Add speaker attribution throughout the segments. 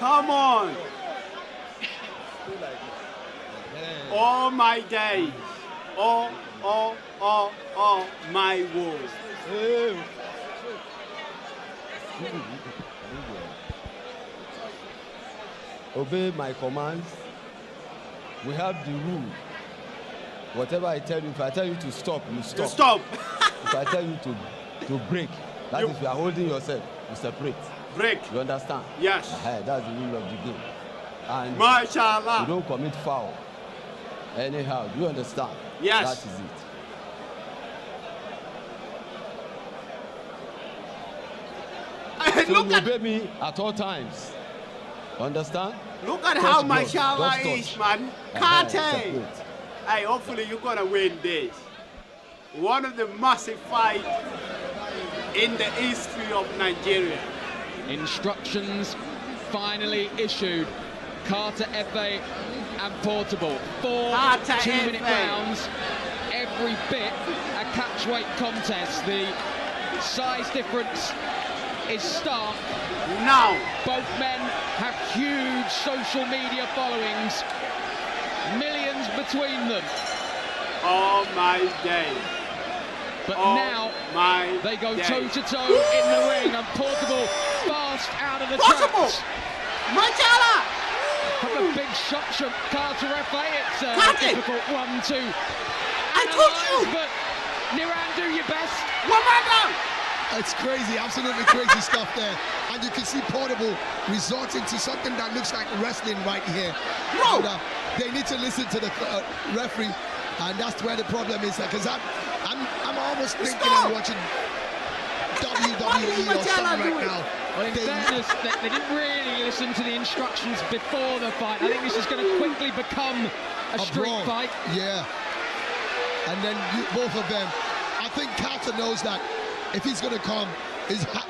Speaker 1: Come on. All my days. All my woes.
Speaker 2: Obey my commands. We have the rule. Whatever I tell you, if I tell you to stop, you stop.
Speaker 1: You stop.
Speaker 2: If I tell you to break, that is, you are holding yourself, you separate.
Speaker 1: Break.
Speaker 2: You understand?
Speaker 1: Yes.
Speaker 2: That's the rule of the game. And
Speaker 1: MashaAllah.
Speaker 2: you don't commit foul. Anyhow, do you understand?
Speaker 1: Yes.
Speaker 2: That is it. So
Speaker 1: Look
Speaker 2: you
Speaker 1: at,
Speaker 2: obey me at all times. Understand?
Speaker 1: look at
Speaker 2: Touch
Speaker 1: how
Speaker 2: blood.
Speaker 1: MashaAllah
Speaker 2: Just
Speaker 1: is,
Speaker 2: touch.
Speaker 1: man. Karte.
Speaker 2: Separate.
Speaker 1: Hey, hopefully you're gonna win this. One of the massive fights in the history of Nigeria.
Speaker 3: Instructions finally issued. Carter FA and Portable. 4
Speaker 1: Carter
Speaker 3: 2-minute
Speaker 1: FA.
Speaker 3: rounds. Every bit a catchweight contest. The size difference is stark.
Speaker 1: Now,
Speaker 3: Both men have huge social media followings. Millions between them.
Speaker 1: all my days.
Speaker 3: But
Speaker 1: all
Speaker 3: now
Speaker 1: my
Speaker 3: they go
Speaker 1: days.
Speaker 3: toe-to-toe in the ring, and Portable fast out of the
Speaker 1: Possible.
Speaker 3: traps.
Speaker 1: MashaAllah.
Speaker 3: Couple of big shots from Carter FA. It's a
Speaker 1: Carter.
Speaker 3: difficult one to
Speaker 1: I told
Speaker 3: analyse,
Speaker 1: you.
Speaker 3: but Niran, do your best.
Speaker 1: One man down.
Speaker 4: It's crazy, absolutely crazy stuff there. And you can see Portable resorting to something that looks like wrestling right here.
Speaker 1: Bro.
Speaker 4: And, they need to listen to the referee, and that's where the problem is. Because I'm almost thinking I'm watching WWE or something right now.
Speaker 3: Well, in fairness, they didn't really listen to the instructions before the fight. I think this is going to quickly become a street
Speaker 4: brawl.
Speaker 3: fight.
Speaker 4: Yeah. And then both of them. I think Carter knows that if he's going to come,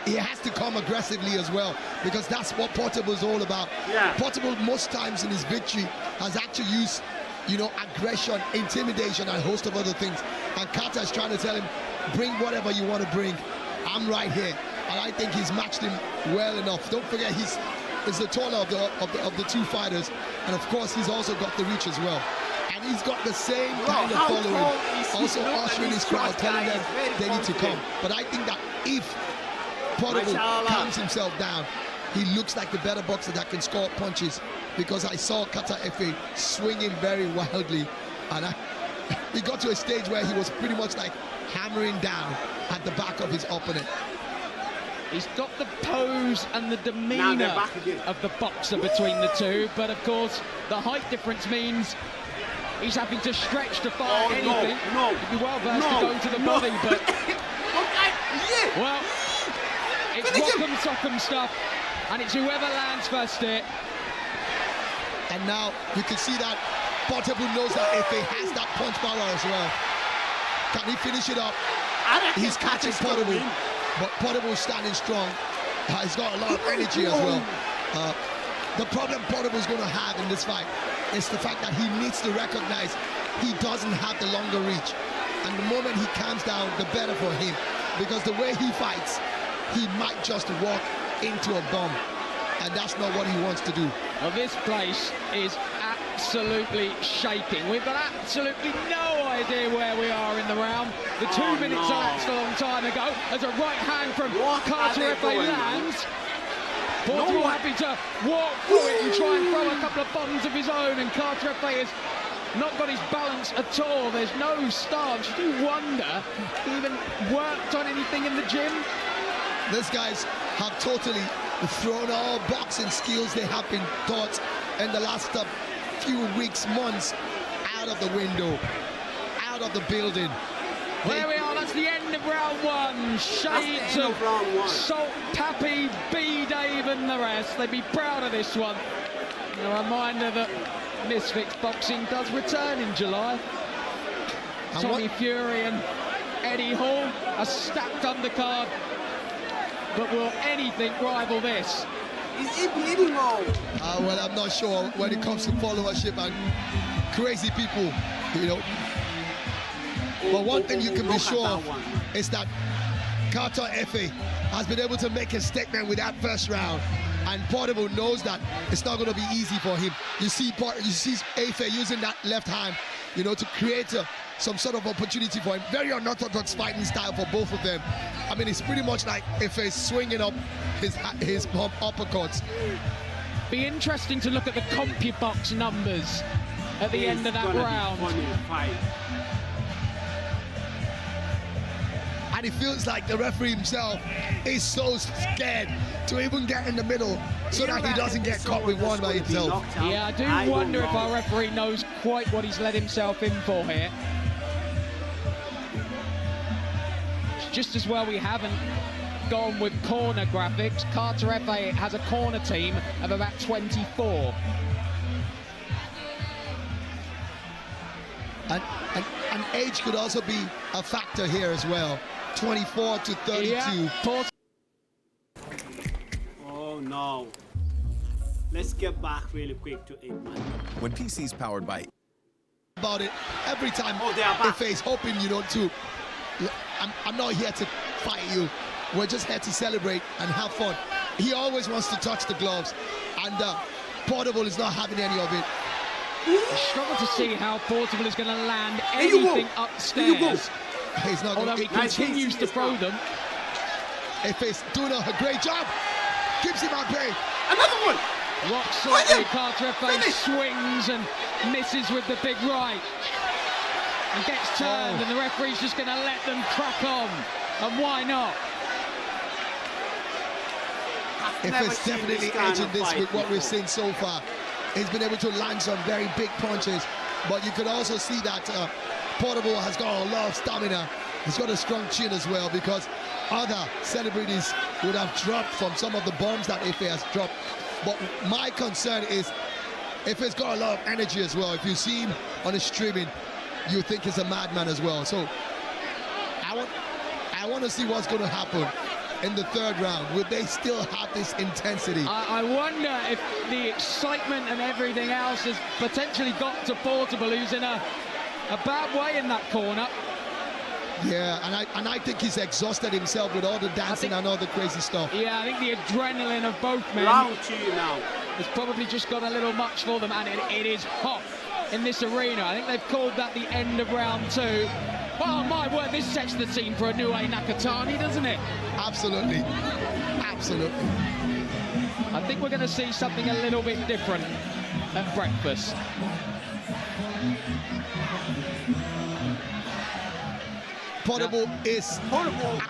Speaker 4: he has to come aggressively as well, because that's what Portable is all about.
Speaker 1: Yeah.
Speaker 4: Portable most times in his victory has actually used, aggression, intimidation, and a host of other things. And Carter is trying to tell him, bring whatever you want to bring. I'm right here. And I think he's matched him well enough. Don't forget, he's the taller of the two fighters, and of course he's also got the reach as well. And he's got the same kind of
Speaker 1: how
Speaker 4: following,
Speaker 1: tall is he?
Speaker 4: also
Speaker 1: Look at
Speaker 4: ushering
Speaker 1: this
Speaker 4: his crowd,
Speaker 1: short
Speaker 4: telling
Speaker 1: guy.
Speaker 4: them
Speaker 1: He's very
Speaker 4: they need to come.
Speaker 1: confident.
Speaker 4: But I think that if Portable
Speaker 1: MashaAllah.
Speaker 4: calms himself down, he looks like the better boxer that can score punches, because I saw Carter FA swinging very wildly, and he got to a stage where he was pretty much like hammering down at the back of his opponent.
Speaker 3: He's got the pose and the
Speaker 1: Now they're
Speaker 3: demeanour
Speaker 1: back again.
Speaker 3: of the boxer between the two, but of course the height difference means he's having to stretch to fire
Speaker 1: Oh,
Speaker 3: anything.
Speaker 1: no,
Speaker 3: He'd be well versed
Speaker 1: no,
Speaker 3: to go to the
Speaker 1: no.
Speaker 3: body, but
Speaker 1: Okay, yeah.
Speaker 3: well, it's
Speaker 1: Finish him.
Speaker 3: rock'em sock'em stuff, and it's whoever lands first here.
Speaker 4: And now you can see that Portable knows that if he has that punch power as well. Can he finish it up?
Speaker 1: I reckon
Speaker 4: He's catching
Speaker 1: Carter's gonna
Speaker 4: Portable,
Speaker 1: win.
Speaker 4: but Portable is standing strong. He's got a lot of energy as well. The problem Portable's going to have in this fight is the fact that he needs to recognize he doesn't have the longer reach. And the moment he calms down, the better for him. Because the way he fights, he might just walk into a bomb. And that's not what he wants to do.
Speaker 3: Well, this place is absolutely shaking. We've got absolutely no idea where we are in the round. The 2 minutes
Speaker 1: no.
Speaker 3: elapsed a long time ago. As a right hand from
Speaker 1: What are
Speaker 3: Carter
Speaker 1: they
Speaker 3: FA
Speaker 1: doing?
Speaker 3: lands. Portable
Speaker 1: one.
Speaker 3: happy to walk through it and try and throw a couple of bombs of his own, and Carter FA has not got his balance at all. There's no stance. You do wonder if he even worked on anything in the gym.
Speaker 4: These guys have totally thrown all boxing skills they have been taught in the last few weeks, months, out of the window, out of the building.
Speaker 3: There we are, that's the end of round one. Shades
Speaker 1: end of round one.
Speaker 3: Salt, Tappy, B. Dave and the rest. They'd be proud of this one. And a reminder that Misfits Boxing does return in July.
Speaker 4: And
Speaker 3: Tommy Fury and Eddie Hall, a stacked undercard. But will anything rival this?
Speaker 1: Is he bleeding or?
Speaker 4: Well, I'm not sure when it comes to followership and crazy people, But one thing you can be sure of is that Carter Efe has been able to make a statement with that first round, and Portable knows that it's not going to be easy for him. You see Efe using that left hand, you know, to create some sort of opportunity for him. Very unorthodox fighting style for both of them. I mean, it's pretty much like Efe swinging up his uppercuts.
Speaker 3: Be interesting to look at the CompuBox numbers at the end of that round.
Speaker 4: And it feels like the referee himself is so scared to even get in the middle so that he doesn't get caught with one by himself.
Speaker 3: Yeah, I do wonder if our referee knows quite what he's let himself in for here. Just as well we haven't gone with corner graphics. Carter Efe has a corner team of about 24.
Speaker 4: And age could also be a factor here as well. 24 to 32.
Speaker 3: Yeah,
Speaker 1: oh no. Let's get back really quick to it, man.
Speaker 5: When PC's powered by
Speaker 4: about it every time
Speaker 1: they are back.
Speaker 4: Efe is hoping, you know, to I'm not here to fight you. We're just here to celebrate and have fun. He always wants to touch the gloves, and Portable is not having any of it.
Speaker 3: I struggle to see how Portable is going to land anything upstairs.
Speaker 4: He's not.
Speaker 3: Although he continues to throw them.
Speaker 4: Efe's doing a great job. Keeps him at bay.
Speaker 1: Another one.
Speaker 3: Rock solidly, Carter Efe swings and misses with the big right. And gets turned, and the referee's just going to let them crack on. And why not?
Speaker 4: Efe's definitely edging this with what we've seen so far. He's been able to land some very big punches, but you could also see that Portable has got a lot of stamina. He's got a strong chin as well, because other celebrities would have dropped from some of the bombs that Efe has dropped. But my concern is Efe's got a lot of energy as well. If you see him on his streaming, you think he's a madman as well. So I want to see what's going to happen in the third round. Will they still have this intensity?
Speaker 3: I wonder if the excitement and everything else has potentially got to Portable, who's in a bad way in that corner.
Speaker 4: Yeah, and I think he's exhausted himself with all the dancing and all the crazy stuff.
Speaker 3: Yeah, I think the adrenaline of both men
Speaker 1: Round 2 now.
Speaker 3: has probably just got a little much for them, and it is hot in this arena. I think they've called that the end of round 2. Oh my word, this sets the scene for Inoue Nakatani, doesn't it?
Speaker 4: Absolutely. Absolutely.
Speaker 3: I think we're going to see something a little bit different at breakfast.
Speaker 4: Portable is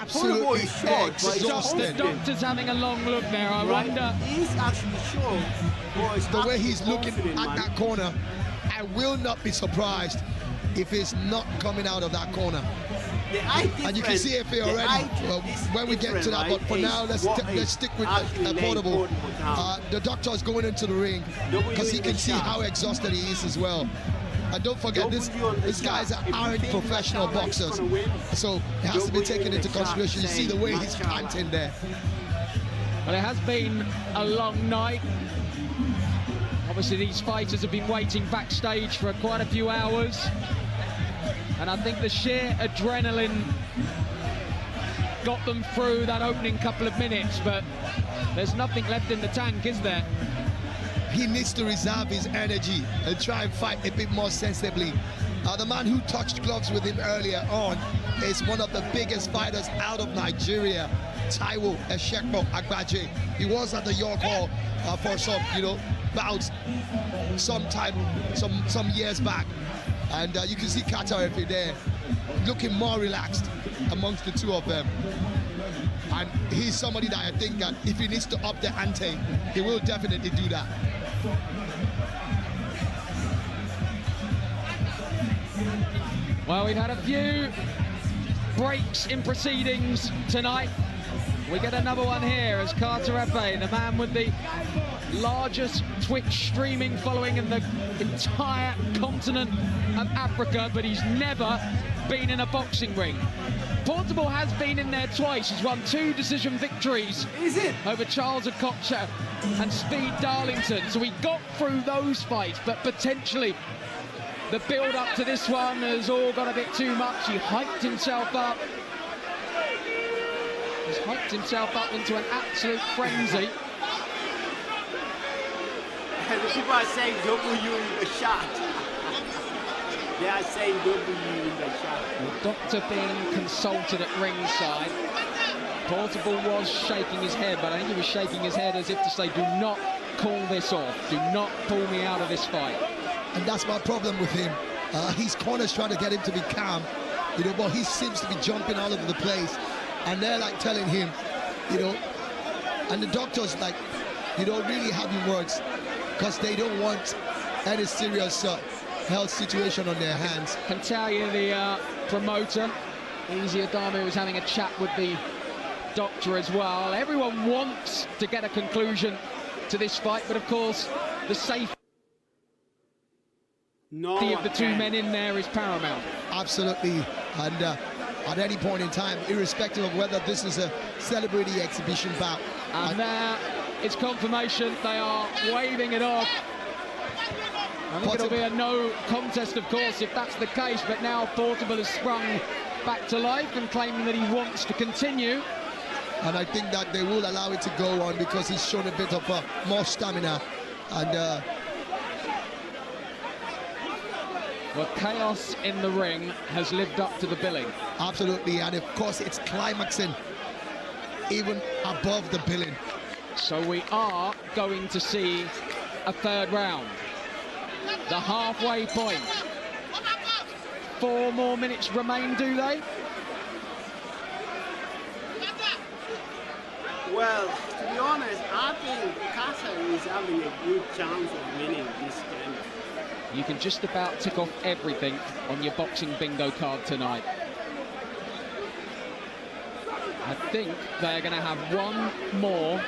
Speaker 4: absolutely exhausted.
Speaker 3: The doctor's having a long look there. I wonder.
Speaker 1: He's actually sure.
Speaker 4: The way he's looking at that corner, I will not be surprised if he's not coming out of that corner. And you can see Efe already when we get to that, but for now let's stick with Portable. The doctor is going into the ring because he can see how exhausted he is as well. And don't forget, these guys aren't professional boxers, so it has to be taken into consideration. You see the way he's panting there.
Speaker 3: Well, it has been a long night. Obviously, these fighters have been waiting backstage for quite a few hours. And I think the sheer adrenaline got them through that opening couple of minutes, but there's nothing left in the tank, is there?
Speaker 4: He needs to reserve his energy and try and fight a bit more sensibly. The man who touched gloves with him earlier on is one of the biggest fighters out of Nigeria, Taiwo Eshekpo Agbaje. He was at the York Hall for some, bouts some years back. And you can see Carter Efe there looking more relaxed amongst the two of them. And he's somebody that I think that if he needs to up the ante, he will definitely do that.
Speaker 3: Well, we've had a few breaks in proceedings tonight. We get another one here as Carter Efe, the man with the largest Twitch streaming following in the entire continent of Africa, but he's never been in a boxing ring. Portable has been in there twice. He's won 2 decision victories over Charles Okocha and Speed Darlington. So he got through those fights, but potentially the build-up to this one has all got a bit too much. He hyped himself up. He's hyped himself up into an absolute frenzy.
Speaker 1: The people are saying W in the shot. They are saying W in the shot.
Speaker 3: The doctor being consulted at ringside. Portable was shaking his head, but I think he was shaking his head as if to say, do not call this off. Do not pull me out of this fight.
Speaker 4: And that's my problem with him. His corner's trying to get him to be calm, you know, but he seems to be jumping all over the place. And they're like telling him, you know, and the doctor's like, you don't really having words because they don't want any serious health situation on their hands.
Speaker 3: I can tell you the promoter, Easy Adamu, was having a chat with the doctor as well. Everyone wants to get a conclusion to this fight, but of course, the safety of the two men in there is paramount.
Speaker 4: Absolutely. And at any point in time, irrespective of whether this is a celebrity exhibition bout.
Speaker 3: And there it's confirmation. They are waving it off. I think it'll be a no contest, of course, if that's the case, but now Portable has sprung back to life and claiming that he wants to continue.
Speaker 4: And I think that they will allow it to go on because he's shown a bit of more stamina. And
Speaker 3: well, chaos in the ring has lived up to the billing.
Speaker 4: Absolutely, and of course it's climaxing even above the billing.
Speaker 3: So we are going to see a third round. The halfway point. 4 more minutes remain, do they?
Speaker 1: Well, to be honest, I think Carter is having a good chance of winning this game.
Speaker 3: You can just about tick off everything on your boxing bingo card tonight. I think they're going to have one more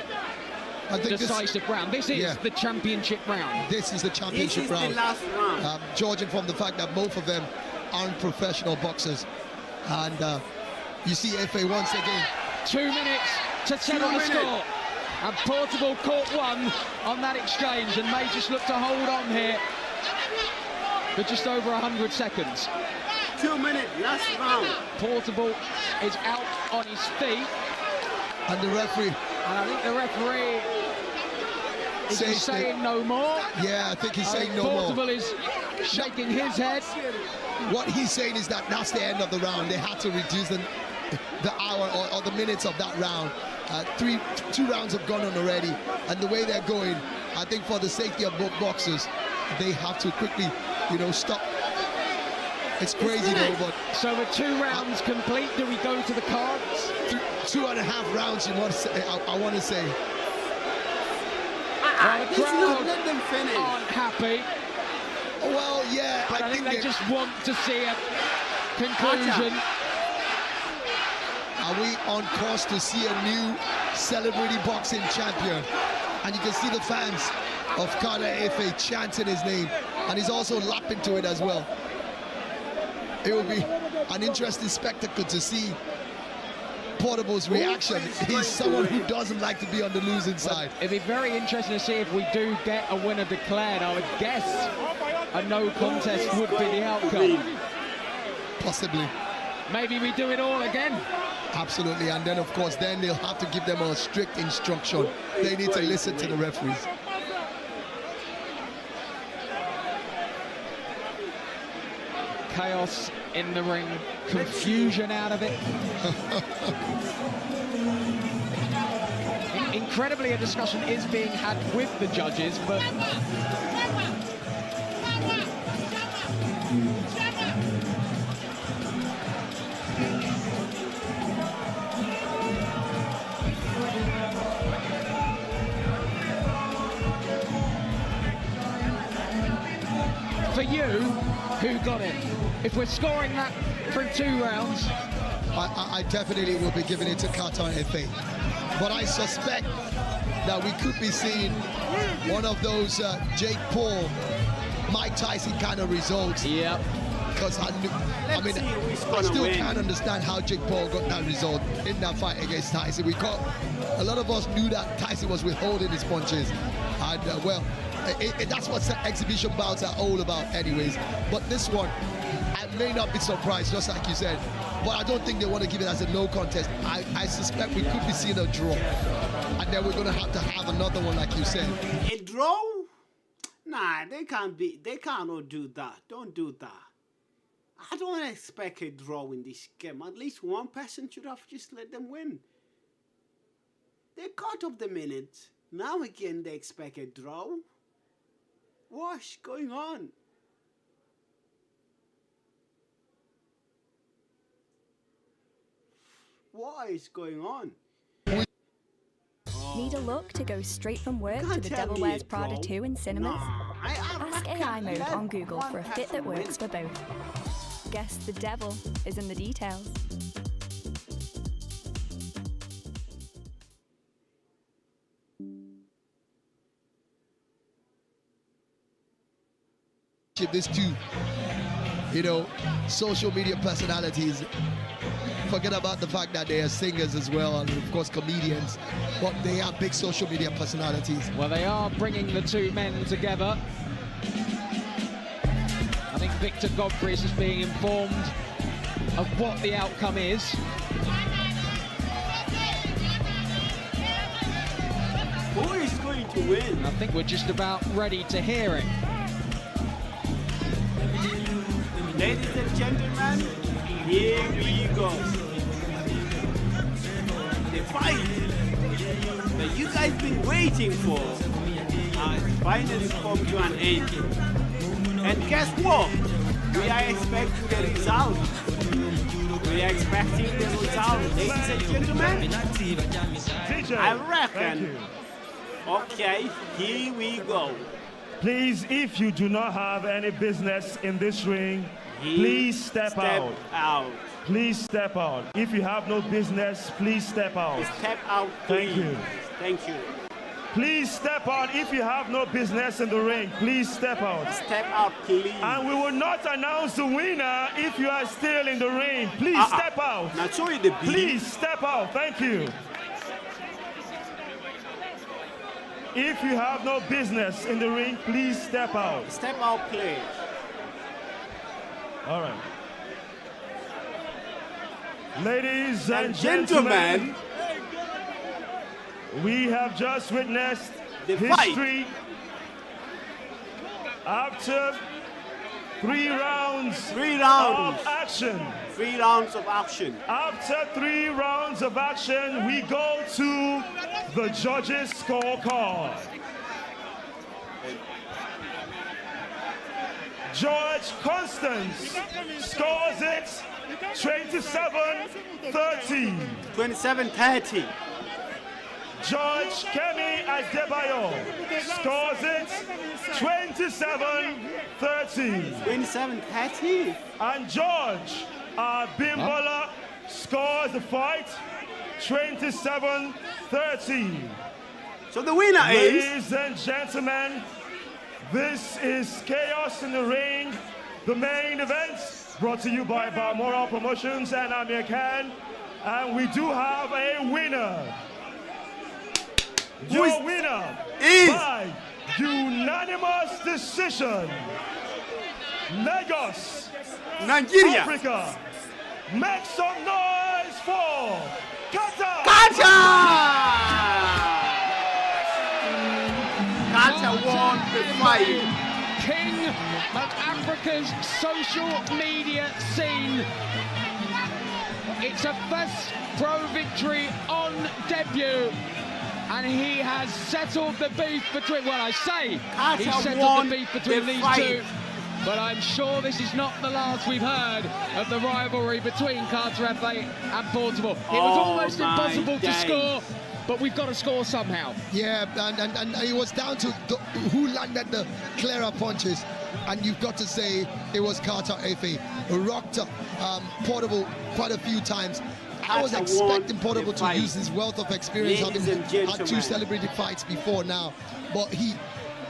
Speaker 3: decisive round. This is the championship round.
Speaker 4: This is the championship round.
Speaker 1: This is the last round.
Speaker 4: Judging from the fact that both of them aren't professional boxers. And you see FA once again.
Speaker 3: 2 minutes to settle the score. And Portable caught one on that exchange and may just look to hold on here for just over 100 seconds.
Speaker 1: 2 minutes, last round.
Speaker 3: Portable is out on his feet.
Speaker 4: And the referee.
Speaker 3: And I think the referee is saying no more.
Speaker 4: Yeah, I think he's saying no more.
Speaker 3: Portable is shaking his head.
Speaker 4: What he's saying is that that's the end of the round. They had to reduce the hour or the minutes of that round. 2 rounds have gone on already. And the way they're going, I think for the safety of both boxers, they have to quickly, you know, stop. It's crazy though, but...
Speaker 3: So with 2 rounds complete, do we go to the cards?
Speaker 4: 2.5 rounds, you want to say, I want to say.
Speaker 3: Well, the crowd
Speaker 1: let them finish.
Speaker 3: aren't happy.
Speaker 4: Well, yeah,
Speaker 3: But I think they just want to see a conclusion.
Speaker 4: Are we on course to see a new celebrity boxing champion? And you can see the fans of Carter FA chanting his name, and he's also lapping to it as well. It will be an interesting spectacle to see Portable's reaction. He's someone who doesn't like to be on the losing side.
Speaker 3: It'd be very interesting to see if we do get a winner declared. I would guess a no contest would be the outcome.
Speaker 4: Possibly.
Speaker 3: Maybe we do it all again.
Speaker 4: Absolutely, and then of course then they'll have to give them a strict instruction. They need to listen to the referees.
Speaker 3: Chaos in the ring, confusion out of it. Incredibly, a discussion is being had with the judges, but for you, who got it? If we're scoring that through 2 rounds,
Speaker 4: I definitely will be giving it to Carter FA. But I suspect that we could be seeing one of those Jake Paul, Mike Tyson kind of results.
Speaker 3: Yep.
Speaker 4: Because I still can't understand how Jake Paul got that result in that fight against Tyson. A lot of us knew that Tyson was withholding his punches, and well, that's what exhibition bouts are all about anyways. But this one, I may not be surprised, just like you said, but I don't think they want to give it as a no contest. I suspect we could be seeing a draw, and then we're going to have another one, like you said.
Speaker 1: A draw? Nah, they cannot do that. Don't do that. I don't expect a draw in this game. At least one person should have just let them win. They cut off the minutes. Now again they expect a draw. What's going on? What is going on?
Speaker 5: Need a look to go straight from work to The Devil Wears Prada 2 in cinemas? Ask AI mode on Google for a fit that works for both. Guess the devil is in the details.
Speaker 4: These two, social media personalities. Forget about the fact that they are singers as well, and of course comedians, but they are big social media personalities.
Speaker 3: Well, they are bringing the two men together. I think Victor Godfrey is being informed of what the outcome is.
Speaker 1: Who is going to win?
Speaker 3: I think we're just about ready to hear it.
Speaker 1: Ladies and gentlemen, here we go. The fight that you guys been waiting for has finally come to an end. And guess what? We are expecting the result. We are expecting the result, ladies and gentlemen. I reckon. Okay, here we go.
Speaker 6: Please, if you do not have any business in this ring, please step out. Please step out. If you have no business, please step out.
Speaker 1: Step out, please.
Speaker 6: Thank you.
Speaker 1: Thank you.
Speaker 6: Please step out. If you have no business in the ring, please step out.
Speaker 1: Step out, please.
Speaker 6: And we will not announce the winner if you are still in the ring. Please step out.
Speaker 1: Now show you the
Speaker 6: Please step out. Thank you. If you have no business in the ring, please step out.
Speaker 1: Step out, please.
Speaker 6: All right. Ladies and gentlemen, we have just witnessed
Speaker 1: the
Speaker 6: history.
Speaker 1: Fight.
Speaker 6: After 3 rounds.
Speaker 1: 3 rounds
Speaker 6: of action.
Speaker 1: 3 rounds of action.
Speaker 6: After 3 rounds of action, we go to the judges' scorecard. George Constance scores it 27-30.
Speaker 1: 27-30.
Speaker 6: George Kemi Adebayo scores it 27-30.
Speaker 1: 27-30.
Speaker 6: And George Bimbola scores the fight 27-30.
Speaker 1: So the winner is...
Speaker 6: Ladies and gentlemen, this is Chaos in the Ring, the main event, brought to you by Balmoral Promotions and Amir Khan. And we do have a winner. Your winner
Speaker 1: is
Speaker 6: by unanimous decision, Lagos,
Speaker 1: Nigeria,
Speaker 6: Africa. Make some noise for Kata!
Speaker 1: Kata! Kata won the fight.
Speaker 3: King of Africa's social media scene. It's a first pro victory on debut. And he has settled the beef between, well, I say he settled the beef between these two. But I'm sure this is not the last we've heard of the rivalry between Carter Efe and Portable. It was almost impossible to score, but we've got to score somehow.
Speaker 4: Yeah, and it was down to who landed the clearer punches. And you've got to say it was Carter Efe, who rocked Portable quite a few times. I was expecting Portable to use his wealth of experience, having had 2 celebrity fights before now. But he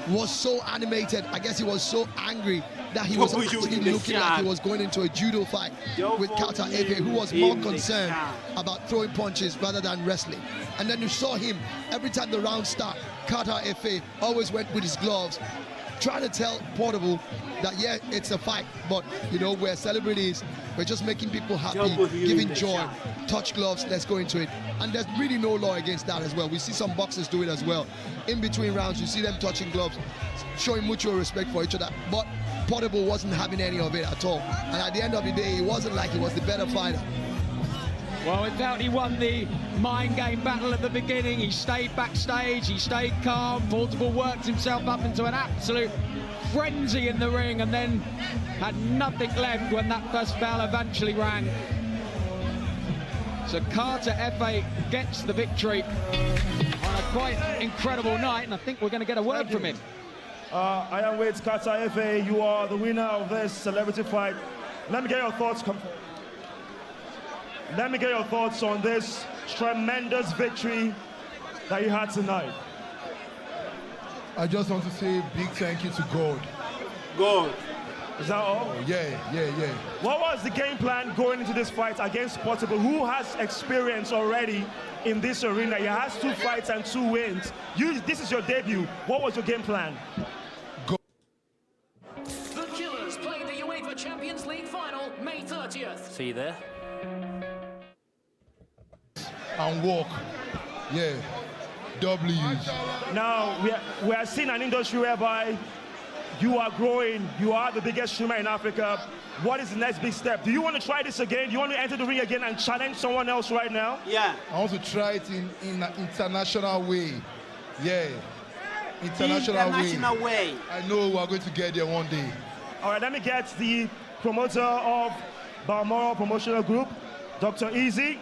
Speaker 4: was so animated. I guess he was so angry that he was actually looking like he was going into a judo fight with Carter Efe, who was more concerned about throwing punches rather than wrestling. And then you saw him, every time the round started, Carter Efe always went with his gloves, trying to tell Portable that, yeah, it's a fight, but, you know, we're celebrities. We're just making people happy, giving joy. Touch gloves, let's go into it. And there's really no law against that as well. We see some boxers do it as well. In between rounds, you see them touching gloves, showing mutual respect for each other. But Portable wasn't having any of it at all. And at the end of the day, it wasn't like he was the better fighter.
Speaker 3: Well, without he won the mind game battle at the beginning, he stayed backstage, he stayed calm. Portable worked himself up into an absolute frenzy in the ring and then had nothing left when that first bell eventually rang. So Carter Efe gets the victory on a quite incredible night, and I think we're going to get a word from him.
Speaker 6: I am with Carter Efe. You are the winner of this celebrity fight. Let me get your thoughts. Let me get your thoughts on this tremendous victory that you had tonight.
Speaker 7: I just want to say a big thank you to God.
Speaker 6: God. Is that all?
Speaker 7: Oh, yeah.
Speaker 6: What was the game plan going into this fight against Portable, who has experience already in this arena? He has 2 fights and 2 wins. This is your debut. What was your game plan?
Speaker 8: The Killers play the UEFA Champions League final May 30th.
Speaker 9: See you there.
Speaker 7: And walk. Yeah. W's.
Speaker 6: Now, we are seeing an industry whereby you are growing. You are the biggest streamer in Africa. What is the next big step? Do you want to try this again? Do you want to enter the ring again and challenge someone else right now?
Speaker 1: Yeah.
Speaker 7: I want to try it in an international way. Yeah. International
Speaker 1: way.
Speaker 7: I know we are going to get there one day.
Speaker 6: All right, let me get the promoter of Balmoral Promotional Group, Dr. Easy.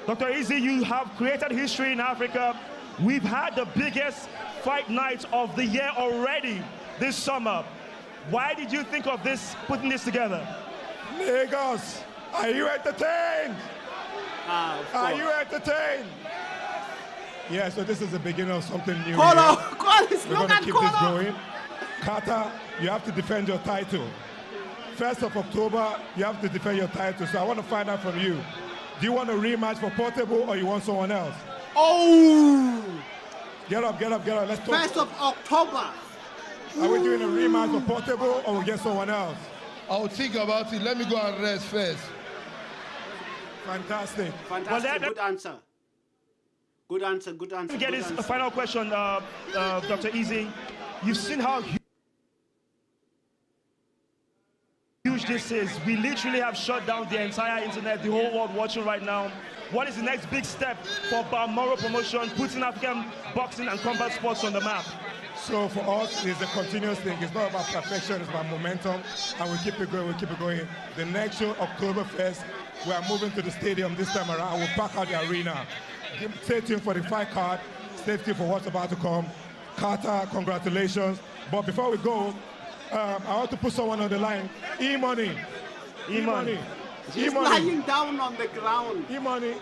Speaker 6: Dr. Easy, you have created history in Africa. We've had the biggest fight night of the year already this summer. Why did you think of this, putting this together?
Speaker 10: Lagos, are you entertained? Are you entertained? Yeah, so this is the beginning of something new.
Speaker 1: We're
Speaker 10: going to keep this going. Carter, you have to defend your title. 1st of October, you have to defend your title. So I want to find out from you. Do you want a rematch for Portable or you want someone else?
Speaker 1: Oh!
Speaker 10: Get up. Let's talk.
Speaker 1: 1st of October.
Speaker 10: Are we doing a rematch for Portable or we get someone else?
Speaker 7: I'll think about it. Let me go and rest first.
Speaker 10: Fantastic.
Speaker 1: Good answer. Good answer.
Speaker 6: Let me get this final question, Dr. Easy. You've seen how huge this is. We literally have shut down the entire internet, the whole world watching right now. What is the next big step for Balmoral Promotion, putting African boxing and combat sports on the map?
Speaker 10: So for us, it's a continuous thing. It's not about perfection, it's about momentum, and we keep it going, The next show, October 1st, we are moving to the stadium this time around. We'll pack out the arena. Stay tuned for the fight card. Stay tuned for what's about to come. Carter, congratulations. But before we go, I want to put someone on the line. E-Money.
Speaker 1: He's lying down on the ground.
Speaker 10: E-Money.